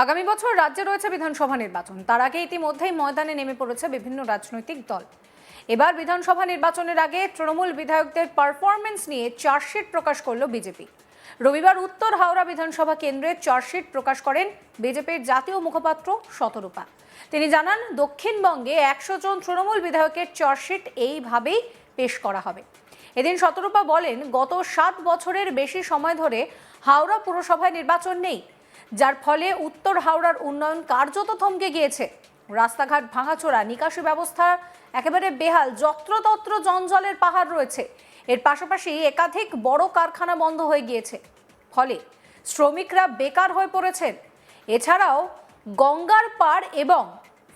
আগামী বছর রাজ্যে রয়েছে বিধানসভা নির্বাচন। তার আগে ইতিমধ্যেই ময়দানে নেমে পড়েছে বিভিন্ন রাজনৈতিক দল। এবার বিধানসভা নির্বাচনের আগে তৃণমূল বিধায়কদের পারফরমেন্স নিয়ে চার্জশিট প্রকাশ করল বিজেপি। রবিবার উত্তর হাওড়া বিধানসভা কেন্দ্রে চার্জশিট প্রকাশ করেন বিজেপির জাতীয় মুখপাত্র শতরূপা। তিনি জানান, দক্ষিণবঙ্গে 100 জন তৃণমূল বিধায়কের চার্জশিট এইভাবেই পেশ করা হবে। এদিন শতরূপা বলেন, গত 7 বছরের বেশি সময় ধরে হাওড়া পুরসভায় নির্বাচন নেই, যার ফলে উত্তর হাওড়ার উন্নয়ন কার্যত থমকে গিয়েছে। রাস্তাঘাট ভাঙাচোরা, নিকাশি ব্যবস্থা একেবারে বেহাল, যত্রতত্র জঞ্জালের পাহাড় রয়েছে। এর পাশাপাশি একাধিক বড় কারখানা বন্ধ হয়ে গিয়েছে, ফলে শ্রমিকরা বেকার হয়ে পড়েছেন। এছাড়াও গঙ্গার পাড় এবং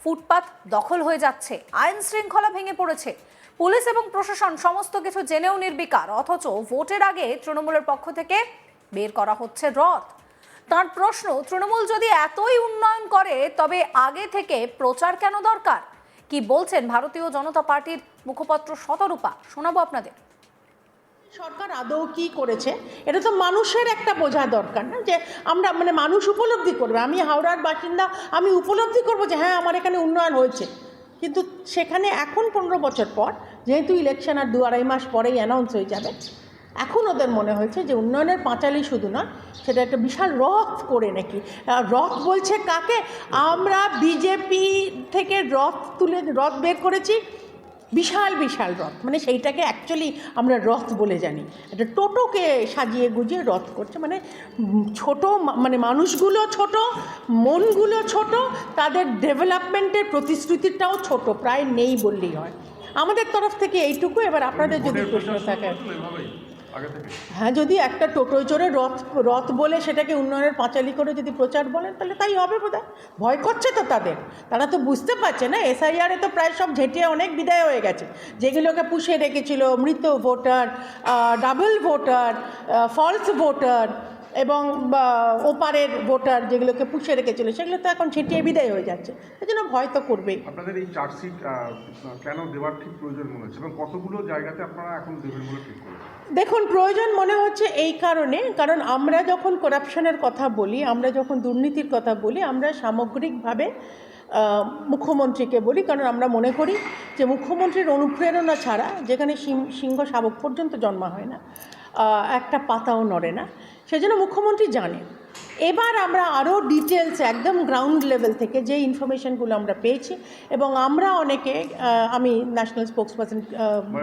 ফুটপাত দখল হয়ে যাচ্ছে, আইন শৃঙ্খলা ভেঙে পড়েছে। পুলিশ এবং প্রশাসন সমস্ত কিছু জেনেও নির্বিকার, অথচ ভোটের আগে তৃণমূলের পক্ষ থেকে বের করা হচ্ছে রথ। তার প্রশ্ন, তৃণমূল যদি এতই উন্নয়ন করে তবে আগে থেকে প্রচার কেন দরকার? কি বলছেন ভারতীয় জনতা পার্টির মুখপাত্র শতরূপা, শোনাবো আপনাদের। সরকার আদৌ কি করেছে এটা তো মানুষের একটা বোঝা দরকার না, যে আমরা মানুষ উপলব্ধি করবে। আমি হাওড়ার বাসিন্দা, আমি উপলব্ধি করবো যে হ্যাঁ আমার এখানে উন্নয়ন হয়েছে, কিন্তু সেখানে এখন 15 বছর পর, যেহেতু ইলেকশন আর 2-2.5 মাস পরেই অ্যানাউন্স হয়ে যাবে, এখন ওদের মনে হয়েছে যে উন্নয়নের পাঁচালি শুধু না, সেটা একটা বিশাল রথ করে নাকি। রথ বলছে কাকে? আমরা বিজেপি থেকে রথ বের করেছি, বিশাল বিশাল রথ, সেইটাকে অ্যাকচুয়ালি আমরা রথ বলে জানি। একটা টোটোকে সাজিয়ে গুজিয়ে রথ করছে, ছোট, মানুষগুলো ছোট, মনগুলো ছোট, তাদের ডেভেলপমেন্টের প্রতিশ্রুতিটাও ছোট, প্রায় নেই বললেই হয়। আমাদের তরফ থেকে এইটুকু। এবার আপনাদের যদি প্রশ্ন থাকে, হ্যাঁ, যদি একটা টোটোয় চড়ে রথ বলে সেটাকে উন্নয়নের পাঁচালি করে যদি প্রচার বলেন, তাহলে তাই হবে বোধহয়। ভয় করছে তো তারা তো বুঝতে পারছে না, SIR-এ তো প্রায় সব ঝেঁটিয়ে অনেক বিদায় হয়ে গেছে, যেগুলোকে পুষিয়ে রেখেছিল, মৃত voter, double voter, false voter এবং ওপারের ভোটার, যেগুলোকে পুষিয়ে রেখেছিল, সেগুলো তো এখন ঝেঁটিয়ে বিদায় হয়ে যাচ্ছে। সেই জন্য ভয় তো করবেই। আপনাদের এই চার্জশিট কেন দেওয়ার ঠিক প্রয়োজন মনে হচ্ছে, এবং কতগুলো জায়গাতে আপনারা এখন দেবেন বলে ঠিক করেছেন? দেখুন, প্রয়োজন মনে হচ্ছে এই কারণ আমরা যখন করাপশনের কথা বলি, আমরা যখন দুর্নীতির কথা বলি, আমরা সামগ্রিকভাবে মুখ্যমন্ত্রীকে বলি, কারণ আমরা মনে করি যে মুখ্যমন্ত্রীর অনুপ্রেরণা ছাড়া, যেখানে সিংহ শাবক পর্যন্ত জন্মা হয় না, একটা পাতাও নড়ে না, সেজন্য মুখ্যমন্ত্রী জানেন। এবার আমরা আরও ডিটেলসে একদম গ্রাউন্ড লেভেল থেকে যে ইনফরমেশনগুলো আমরা পেয়েছি, এবং আমরা অনেকে, আমি ন্যাশনাল স্পোক্সপারসন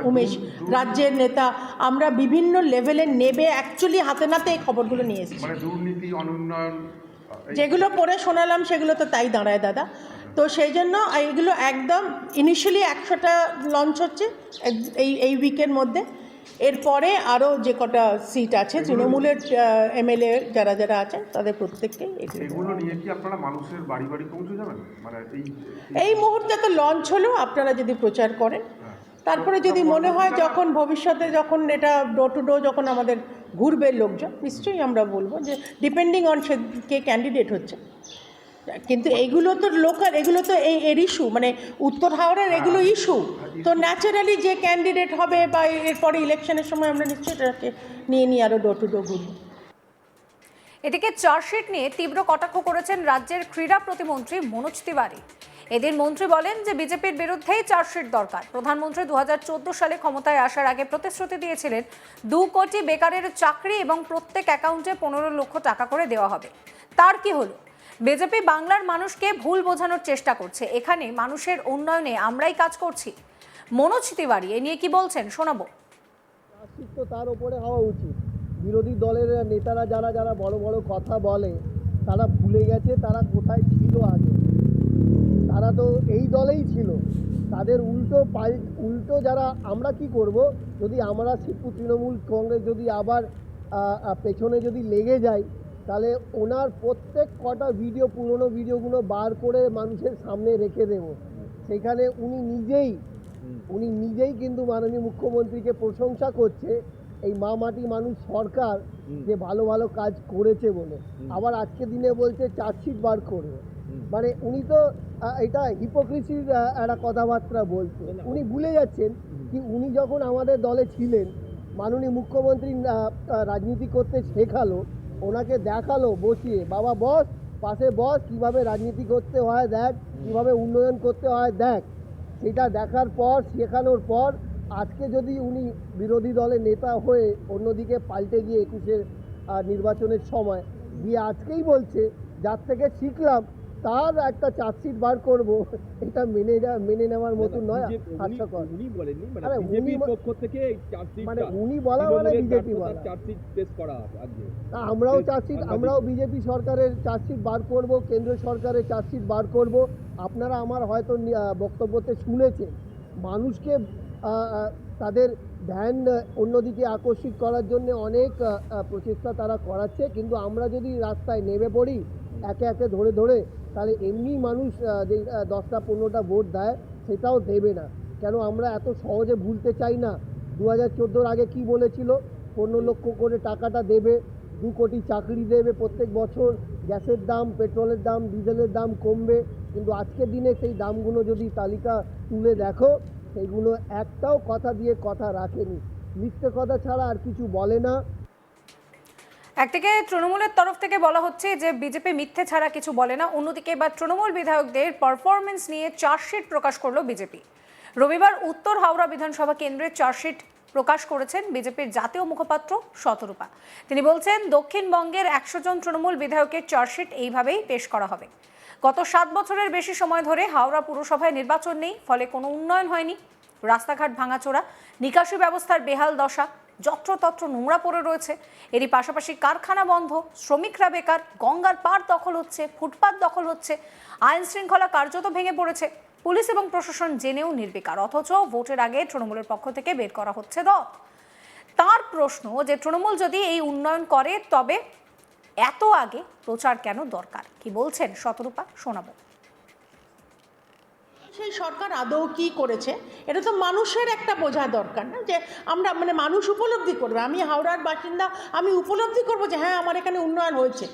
উমেশ, রাজ্যের নেতা, আমরা বিভিন্ন লেভেলে নেবে অ্যাকচুয়ালি হাতে নাতে এই খবরগুলো নিয়ে এসেছি। দুর্নীতি, অনুন্নয়ন, যেগুলো পড়ে শোনালাম সেগুলো তো তাই দাঁড়ায় দাদা। তো সেই জন্য এইগুলো একদম ইনিশিয়ালি 100টা লঞ্চ হচ্ছে এই উইকের মধ্যে। এরপরে আরও যে কটা সিট আছে তৃণমূলের MLA যারা আছেন, তাদের প্রত্যেককেই এগুলো নিয়ে কি আপনারা মানুষের বাড়ি বাড়ি পৌঁছে যাবেন? এই মুহূর্তে তো লঞ্চ হলো, আপনারা যদি প্রচার করেন, তারপরে যদি মনে হয় যখন ভবিষ্যতে যখন এটা ডোর টু ডোর যখন আমাদের ঘুরবে লোকজন, নিশ্চয়ই আমরা বলবো, যে depending on say K candidate হচ্ছে। কিন্তু এইগুলো তো লোকাল, এগুলো তো এর ইস্যু, উত্তর হাওড়ার এগুলো ইস্যু, তো ন্যাচারালি যে ক্যান্ডিডেট হবে বা এরপরে ইলেকশনের সময় আমরা নিশ্চয়ই এটাকে নিয়ে আরও ডোর টু ডোর ঘুরবো। এদিকে চার্জশিট নিয়ে তীব্র কটাক্ষ করেছেন রাজ্যের ক্রীড়া প্রতিমন্ত্রী মনোজ তিওয়ারি। এদিন মন্ত্রী বলেন যে বিজেপির বিরুদ্ধেই চার্জশিট দরকার। প্রধানমন্ত্রী 2014 সালে ক্ষমতায় আসার আগে প্রতিশ্রুতি দিয়েছিলেন 2 কোটি বেকারের চাকরি এবং প্রত্যেক অ্যাকাউন্টে 15 লক্ষ টাকা করে দেওয়া হবে। তার কি হলো? বিজেপি বাংলার মানুষকে ভুল বোঝানোর চেষ্টা করছে। এখানে মানুষের উন্নয়নে আমরাই কাজ করছি। মনোজ তিওয়ারি এ নিয়ে কি বলছেন, শোনাবো। তো তার উপরে হওয়া উচিত। বিরোধী দলের নেতারা যারা বড় বড় কথা বলে, তারা ভুলে গেছে তারা কোথায় ছিল আগে। তারা তো এই দলেই ছিল, তাদের উল্টো যারা, আমরা কি করব যদি আমরা শিবপুর তৃণমূল কংগ্রেস যদি আবার পেছনে যদি লেগে যাই, তাহলে ওনার প্রত্যেক কটা পুরনো ভিডিওগুলো বার করে মানুষের সামনে রেখে দেব। সেখানে উনি নিজেই কিন্তু মাননীয় মুখ্যমন্ত্রীকে প্রশংসা করছে এই মা মাটি মানুষ সরকার যে ভালো ভালো কাজ করেছে বলে। আবার আজকে দিনে বলছে চার্জশিট বার করবে, উনি তো এটা হিপোক্রিসির একটা কথাবার্তা বলছে। উনি ভুলে যাচ্ছেন কি উনি যখন আমাদের দলে ছিলেন, মাননীয় মুখ্যমন্ত্রী রাজনীতি করতে শেখালো, ওনাকে দেখালো বসিয়ে, বাবা বস পাশে বস, কীভাবে রাজনীতি করতে হয় দেখ, কীভাবে উন্নয়ন করতে হয় দেখ। সেটা দেখার পর, শেখানোর পর আজকে যদি উনি বিরোধী দলের নেতা হয়ে অন্যদিকে পাল্টে গিয়ে 21-এর নির্বাচনের সময় গিয়ে আজকেই বলছে যার থেকে শিখলাম তার একটা চার্জশিট বার করব, এটা মেনে নেওয়ার মতন নয়, হাস্যকর। উনি বলেননি, মানে আরে বিজেপির পক্ষ থেকে এই চার্জশিট, মানে উনি বলা মানে বিজেপি বলা। চার্জশিট পেশ করা হবে আজকে। আমরাও চার্জশিট, আমরাও বিজেপি সরকারের চার্জশিট বার করব, কেন্দ্র সরকারের চার্জশিট বার করব। আপনারা আমার হয়তো বক্তব্যতে শুনেছেন, মানুষকে তাদের ধ্যান অন্যদিকে আকর্ষিত করার জন্য অনেক প্রচেষ্টা তারা করাচ্ছে, কিন্তু আমরা যদি রাস্তায় নেমে পড়ি একে একে ধরে ধরে, তাহলে এমনি মানুষ যে 10টা-15টা ভোট দেয় সেটাও দেবে না। কেন আমরা এত সহজে ভুলতে চাই না। 2014-র আগে কি বলেছিল? 15 লক্ষ করে টাকাটা দেবে, 2 কোটি চাকরি দেবে প্রত্যেক বছর, গ্যাসের দাম, পেট্রোলের দাম, ডিজেলের দাম কমবে। কিন্তু আজকের দিনে সেই দামগুলো যদি তালিকা তুলে দেখো, সেইগুলো একটাও কথা দিয়ে কথা রাখেনি, মিথ্যে কথা ছাড়া আর কিছু বলে না। একদিকে তৃণমূলের তরফ থেকে বলা হচ্ছে যে বিজেপি মিথ্যে ছাড়া কিছু বলে না, অন্যদিকে এবার তৃণমূল বিধায়কদের পারফরমেন্স নিয়ে চার্জশিট প্রকাশ করলো বিজেপি। রবিবার উত্তর হাওড়া বিধানসভা কেন্দ্রের চার্জশিট প্রকাশ করেছেন বিজেপির জাতীয় মুখপাত্র শতরূপা। তিনি বলছেন, দক্ষিণবঙ্গের 100 জন তৃণমূল বিধায়কের চার্জশিট এইভাবেই পেশ করা হবে। গত 7 বছরের বেশি সময় ধরে হাওড়া পুরসভায় নির্বাচন নেই, ফলে কোনো উন্নয়ন হয়নি। রাস্তাঘাট ভাঙাচোরা, নিকাশি ব্যবস্থার বেহাল দশা, যত্রতত্র নোংরা পড়ে রয়েছে। এরই পাশাপাশি কারখানা বন্ধ, শ্রমিকরা বেকার, গঙ্গার পাড় দখল হচ্ছে, ফুটপাত দখল হচ্ছে, আইন শৃঙ্খলা কার্যত ভেঙে পড়েছে। পুলিশ এবং প্রশাসন জেনেও নির্বিকার, অথচ ভোটের আগে তৃণমূলের পক্ষ থেকে বের করা হচ্ছে দল। তার প্রশ্ন যে তৃণমূল যদি এই উন্নয়ন করে তবে এত আগে প্রচার কেন দরকার? কি বলছেন শতরূপা, শোনাবো। সেই সরকার আদৌ কি করেছে এটা তো মানুষের একটা বোঝা দরকার না, যে আমরা মানে মানুষ উপলব্ধি করবে। আমি হাওড়ার বাসিন্দা, আমি উপলব্ধি করব যে হ্যাঁ আমার এখানে উন্নয়ন হয়েছে,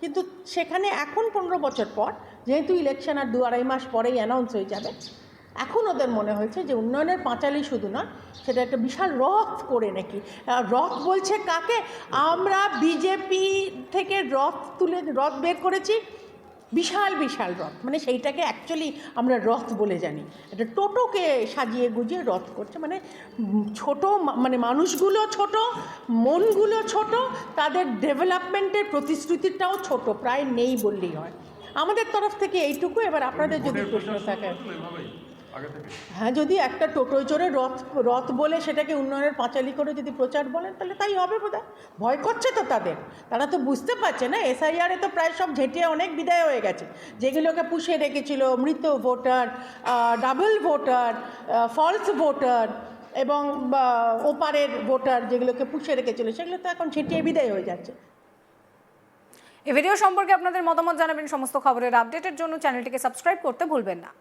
কিন্তু সেখানে এখন 15 বছর পর, যেহেতু ইলেকশন আর 2-2.5 মাস পরেই অ্যানাউন্স হয়ে যাবে, এখন ওদের মনে হয়েছে যে উন্নয়নের পাঁচালী শুধু নয়, সেটা একটা বিশাল রথ করে নাকি। রথ বলছে কাকে? আমরা বিজেপি থেকে রথ বের করেছি, বিশাল বিশাল রথ, মানে সেইটাকে অ্যাকচুয়ালি আমরা রথ বলে জানি। এটা টোটোকে সাজিয়ে গুজিয়ে রথ করছে, মানে ছোট, মানে মানুষগুলো ছোট, মনগুলো ছোট, তাদের ডেভেলপমেন্টের প্রতিশ্রুতিটাও ছোট, প্রায় নেই বললেই হয়। আমাদের তরফ থেকে এইটুকু। এবার আপনাদের যদি প্রশ্ন থাকে, হ্যাঁ, যদি একটা টোটোয় চড়ে রথ বলে সেটাকে উন্নয়নের পাঁচালী করে যদি প্রচার বলেন, তাহলে তাই হবে বোধহয়। ভয় করছে তো তাদের, তারা তো বুঝতে পারছে না SIR-এ তো প্রায় সব ঝেঁটিয়ে অনেক বিদায় হয়ে গেছে, যেগুলোকে পুষিয়ে রেখেছিল, মৃত voter, double voter, false voter এবং ওপারের ভোটার, যেগুলোকে পুষিয়ে রেখেছিল, সেগুলো তো এখন ঝেঁটিয়ে বিদায় হয়ে যাচ্ছে। এই ভিডিও সম্পর্কে আপনাদের মতামত জানাবেন। সমস্ত খবরের আপডেটের জন্য চ্যানেলটিকে সাবস্ক্রাইব করতে ভুলবেন না।